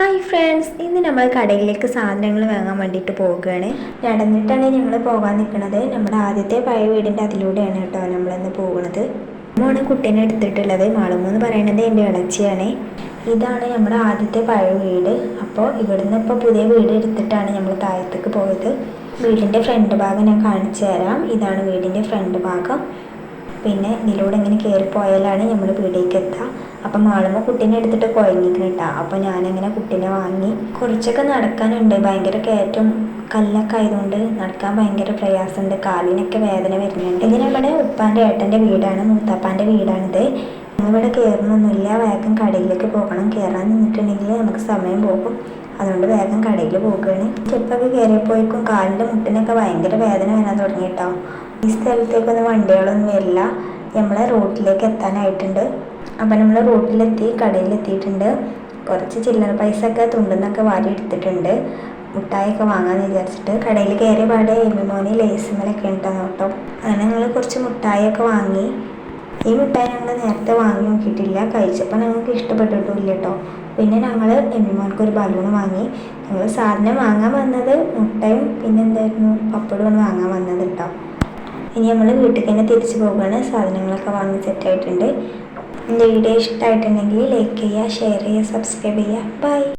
Hi friends, ഇന്ന് നമ്മൾ കടയിലേക്ക് സാധനങ്ങൾ വാങ്ങാൻ വേണ്ടിയിട്ട് പോവുകയാണ്. നടന്നിട്ടാണ് ഞങ്ങൾ പോകാൻ നിൽക്കുന്നത്. നമ്മുടെ ആദ്യത്തെ പഴയ വീടിൻ്റെ അതിലൂടെയാണ് കേട്ടോ നമ്മളിന്ന് പോകുന്നത്. മോണ് കുട്ടീനെ എടുത്തിട്ടുള്ളത്. മാളുമോ എന്ന് പറയുന്നത് എൻ്റെ ഇളച്ചിയാണ്. ഇതാണ് നമ്മുടെ ആദ്യത്തെ പഴയ വീട്. അപ്പോൾ ഇവിടുന്ന് ഇപ്പോൾ പുതിയ വീട് എടുത്തിട്ടാണ് നമ്മൾ താഴത്തേക്ക് പോയത്. വീടിൻ്റെ ഫ്രണ്ട് ഭാഗം ഞാൻ കാണിച്ചു തരാം. ഇതാണ് വീടിൻ്റെ ഫ്രണ്ട് ഭാഗം. പിന്നെ ഇതിലൂടെ ഇങ്ങനെ കയറിപ്പോയാലാണ് നമ്മൾ വീട്ടിലേക്ക് എത്തുക. അപ്പം മാളുമ്പോൾ കുട്ടീനെ എടുത്തിട്ട് കുഴങ്ങിക്കിട്ടാ. അപ്പോൾ ഞാനങ്ങനെ കുട്ടീനെ വാങ്ങി. കുറച്ചൊക്കെ നടക്കാനുണ്ട്. ഭയങ്കര കയറ്റം കല്ലൊക്കെ ആയതുകൊണ്ട് നടക്കാൻ ഭയങ്കര പ്രയാസമുണ്ട്. കാലിനൊക്കെ വേദന വരുന്നുണ്ട്. ഇത് നമ്മുടെ ഉപ്പാൻ്റെ ഏട്ടൻ്റെ വീടാണ്, മൂത്താപ്പാൻ്റെ വീടാണിത്. ഞങ്ങളിവിടെ കയറുന്നൊന്നുമില്ല. വേഗം കടയിലേക്ക് പോകണം. കയറാൻ നിന്നിട്ടുണ്ടെങ്കിൽ നമുക്ക് സമയം പോകും. അതുകൊണ്ട് വേഗം കടയിൽ പോകുകയാണ്. സ്റ്റെപ്പൊക്കെ കയറിയപ്പോഴേക്കും കാലിൻ്റെ മുട്ടിനൊക്കെ ഭയങ്കര വേദന വരാൻ തുടങ്ങിയിട്ടോ. ഈ സ്ഥലത്തേക്കൊന്നും വണ്ടികളൊന്നും വരില്ല. നമ്മളെ റോഡിലേക്ക് എത്താനായിട്ടുണ്ട്. അപ്പം നമ്മൾ റോഡിലെത്തി, കടയിലെത്തിയിട്ടുണ്ട്. കുറച്ച് ചില്ലറ പൈസ ഒക്കെ തുണ്ടെന്നൊക്കെ വാരി എടുത്തിട്ടുണ്ട്. മുട്ടായൊക്കെ വാങ്ങാമെന്ന് വിചാരിച്ചിട്ട് കടയിൽ കയറിയ പാടെ എമിമോനി ലേസുമലൊക്കെ ഉണ്ടാകും കേട്ടോ. അങ്ങനെ ഞങ്ങൾ കുറച്ച് മുട്ടായൊക്കെ വാങ്ങി. ഈ മുട്ടായി ഞങ്ങൾ നേരത്തെ വാങ്ങി നോക്കിയിട്ടില്ല. കഴിച്ചപ്പോൾ ഞങ്ങൾക്ക് ഇഷ്ടപ്പെട്ടിട്ടില്ല കേട്ടോ. പിന്നെ ഞങ്ങൾ എമിമോൻക്ക് ഒരു ബലൂൺ വാങ്ങി. ഞങ്ങൾ സാധനം വാങ്ങാൻ വന്നത് മുട്ടയും പിന്നെ എന്തായിരുന്നു പപ്പടമാണ് വാങ്ങാൻ വന്നത് കേട്ടോ. ഇനി നമ്മൾ വീട്ടിലേക്ക് തന്നെ തിരിച്ചു പോകുകയാണ്. സാധനങ്ങളൊക്കെ വാങ്ങി സെറ്റായിട്ടുണ്ട്. എൻ്റെ വീഡിയോ ഇഷ്ടമായിട്ടുണ്ടെങ്കിൽ ലൈക്ക് ചെയ്യുക, ഷെയർ ചെയ്യുക, സബ്സ്ക്രൈബ് ചെയ്യുക. ബൈ.